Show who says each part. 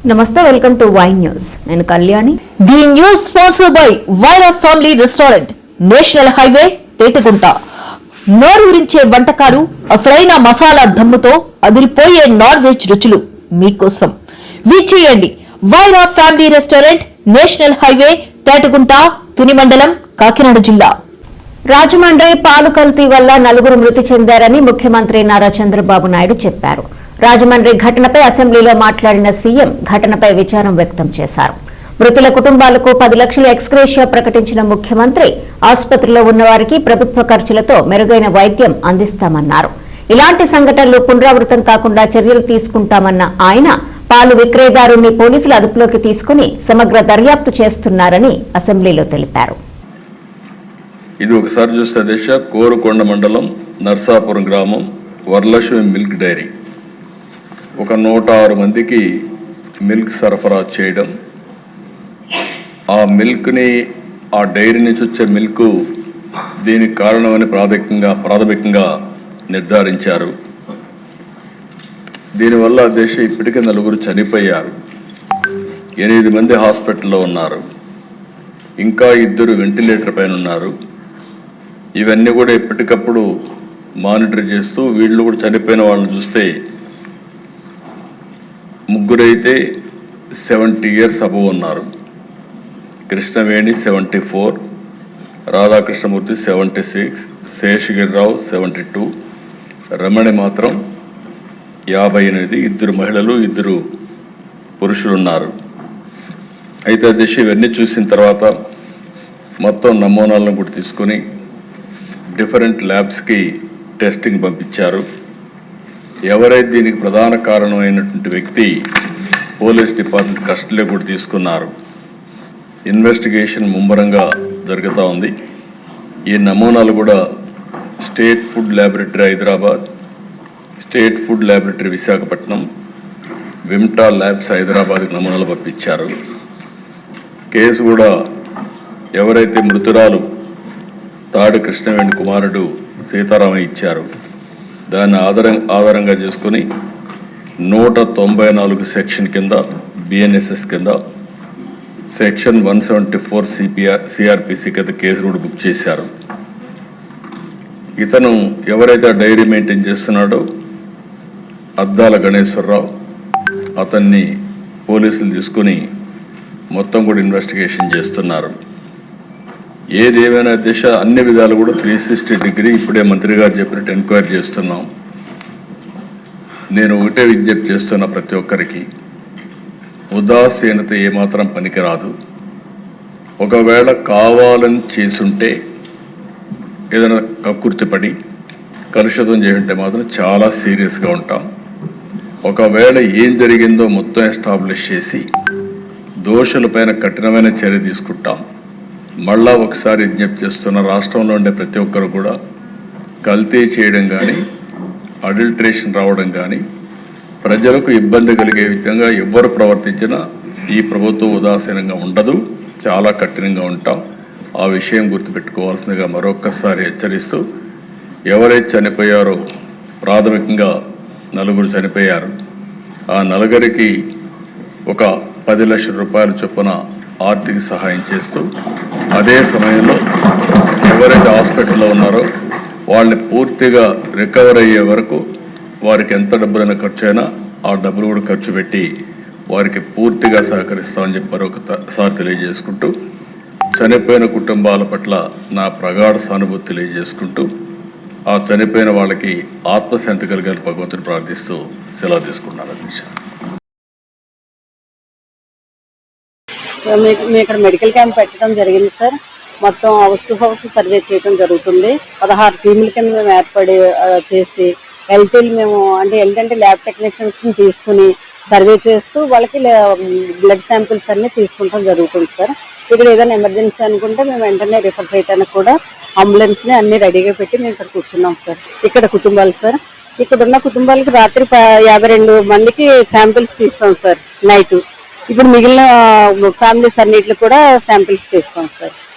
Speaker 1: నమస్తే, welcome to Y news. నేను Kalyani.
Speaker 2: The news sponsored by Vaira family restaurant, national highway, Tetagunta. నోరూరించే వంటకాలు, అసలైన మసాలా దమ్ముతో అదిరిపోయే నాన్ వెజ్ రుచులు మీకోసం. విచ్చేయండి Vaira family restaurant, national highway, Tetagunta, Tuni మండలం, కాకినాడ జిల్లా.
Speaker 1: రాజమండ్రి పాలు కల్తీ వల్ల 4 మృతి చెందారని ముఖ్యమంత్రి నారా చంద్రబాబు నాయుడు చెప్పారు. రాజమండ్రి ఘటనపై అసెంబ్లీలో మాట్లాడిన సీఎం ఘటనపై విచారం వ్యక్తం చేశారు. మృతుల కుటుంబాలకు 10 లక్షల ఎక్స్గ్రేషియా ప్రకటించిన ముఖ్యమంత్రి ఆసుపత్రిలో ఉన్నవారికి ప్రభుత్వ ఖర్చులతో మెరుగైన వైద్యం అందిస్తామన్నారు. ఇలాంటి సంఘటనలు పునరావృతం కాకుండా చర్యలు తీసుకుంటామన్న ఆయన పాలు విక్రయదారుణ్ణి పోలీసులు అదుపులోకి తీసుకుని సమగ్ర దర్యాప్తు చేస్తున్నారని అసెంబ్లీలో తెలిపారు.
Speaker 3: ఇది ఒకసారి చూస్తే దిశ కోరుకొండ మండలం నర్సాపురం గ్రామం వరలక్ష్మి మిల్క్ డైరీ ఒక 106 మందికి మిల్క్ సరఫరా చేయడం, ఆ మిల్క్ని ఆ డైరీ నుంచి వచ్చే మిల్క్ దీనికి కారణమని ప్రాథమికంగా నిర్ధారించారు. దీనివల్ల దేశ ఇప్పటికే 4 చనిపోయారు, 8 మంది హాస్పిటల్లో ఉన్నారు, ఇంకా 2 వెంటిలేటర్ పైన ఉన్నారు. ఇవన్నీ కూడా ఎప్పటికప్పుడు మానిటర్ చేస్తూ వీళ్ళు కూడా చనిపోయిన వాళ్ళని చూస్తే 3 అయితే 70 ఇయర్స్ అబవ్ ఉన్నారు. కృష్ణవేణి 74, రాధాకృష్ణమూర్తి 76, శేషగిరిరావు 72, రమణి మాత్రం 58, 2 మహిళలు 2 పురుషులు ఉన్నారు. అయితే దిశ ఇవన్నీ చూసిన తర్వాత మొత్తం నమూనాలను కూడా తీసుకొని డిఫరెంట్ ల్యాబ్స్కి టెస్టింగ్ పంపించారు. ఎవరైతే దీనికి ప్రధాన కారణమైనటువంటి వ్యక్తి పోలీస్ డిపార్ట్మెంట్ కస్టడీలో కూడా తీసుకున్నారు. ఇన్వెస్టిగేషన్ ముమ్మరంగా జరుగుతూ ఉంది. ఈ నమూనాలు కూడా state food laboratory Hyderabad, state food laboratory Visakhapatnam, Vimta labs హైదరాబాద్కి నమూనాలు పంపించారు. కేసు కూడా ఎవరైతే మృతురాలు తాడి కృష్ణవేణి కుమారుడు సీతారామయ్య ఇచ్చారు, దాన్ని ఆధారంగా చేసుకుని 194 సెక్షన్ కింద బిఎన్ఎస్ఎస్ కింద సెక్షన్ 174 సిఆర్పిసి కింద కేసు కూడా బుక్ చేశారు. ఇతను ఎవరైతే డైరీ మెయింటైన్ చేస్తున్నాడో అద్దాల గణేశ్వరరావు, అతన్ని పోలీసులు తీసుకుని మొత్తం కూడా ఇన్వెస్టిగేషన్ చేస్తున్నారు. ఏదేమైనా దిశ అన్ని విధాలు కూడా 360 డిగ్రీ ఇప్పుడే మంత్రి గారు చెప్పినట్టు ఎంక్వైరీ చేస్తున్నాం. నేను ఒకటే విజ్ఞప్తి చేస్తున్నా, ప్రతి ఒక్కరికి ఉదాసీనత ఏమాత్రం పనికిరాదు. ఒకవేళ కావాలని చేసుంటే ఏదైనా కక్కుర్తిపడి కలుషితం చేస్తుంటే మాత్రం చాలా సీరియస్గా ఉంటాం. ఒకవేళ ఏం జరిగిందో మొత్తం ఎస్టాబ్లిష్ చేసి దోషులపైన కఠినమైన చర్య తీసుకుంటాం. మళ్ళా ఒకసారి విజ్ఞప్తి చేస్తున్న, రాష్ట్రంలో ఉండే ప్రతి ఒక్కరు కూడా కల్తీ చేయడం కానీ అడల్ట్రేషన్ రావడం కానీ ప్రజలకు ఇబ్బంది కలిగే విధంగా ఎవరు ప్రవర్తించినా ఈ ప్రభుత్వం ఉదాసీనంగా ఉండదు, చాలా కఠినంగా ఉంటాం. ఆ విషయం గుర్తుపెట్టుకోవాల్సిందిగా మరొక్కసారి హెచ్చరిస్తూ, ఎవరైతే చనిపోయారో ప్రాథమికంగా 4 చనిపోయారు. ఆ 4కి ఒక 10 లక్షల రూపాయల చొప్పున ఆర్థిక సహాయం చేస్తూ, అదే సమయంలో ఎవరైతే హాస్పిటల్లో ఉన్నారో వాళ్ళని పూర్తిగా రికవర్ అయ్యే వరకు వారికి ఎంత డబ్బులైనా ఖర్చు అయినా ఆ డబ్బులు కూడా ఖర్చు పెట్టి వారికి పూర్తిగా సహకరిస్తామని చెప్పి మరొకసారి తెలియజేసుకుంటూ, చనిపోయిన కుటుంబాల పట్ల నా ప్రగాఢ సానుభూతి తెలియజేసుకుంటూ, ఆ చనిపోయిన వాళ్ళకి ఆత్మశాంతి కలిగారు భగవంతుని ప్రార్థిస్తూ సెలవు తీసుకున్నాను. అధ్యక్ష,
Speaker 4: మేము ఇక్కడ మెడికల్ క్యాంప్ పెట్టడం జరిగింది సార్. మొత్తం హౌస్ టు హౌస్ సర్వే చేయడం జరుగుతుంది. 16 టీముల కింద మేము ఏర్పడి చేసి ఎల్టీలు మేము ఏంటంటే ల్యాబ్ టెక్నీషియన్స్ తీసుకుని సర్వే చేస్తూ వాళ్ళకి బ్లడ్ శాంపిల్స్ అన్ని తీసుకుంటాం జరుగుతుంది సార్. ఇక్కడ ఏదైనా ఎమర్జెన్సీ అనుకుంటే మేము వెంటనే రిఫర్ చేయడానికి కూడా అంబులెన్స్ ని అన్ని రెడీగా పెట్టి మేము ఇక్కడ కూర్చున్నాం సార్. ఇక్కడ కుటుంబాలు సార్, ఇక్కడ ఉన్న కుటుంబాలకు రాత్రి 52 మందికి శాంపిల్స్ తీస్తాం సార్ నైట్. ఇప్పుడు మిగిలిన ఫ్యామిలీస్ అన్నిటికి కూడా శాంపిల్స్ తీస్తాం సార్.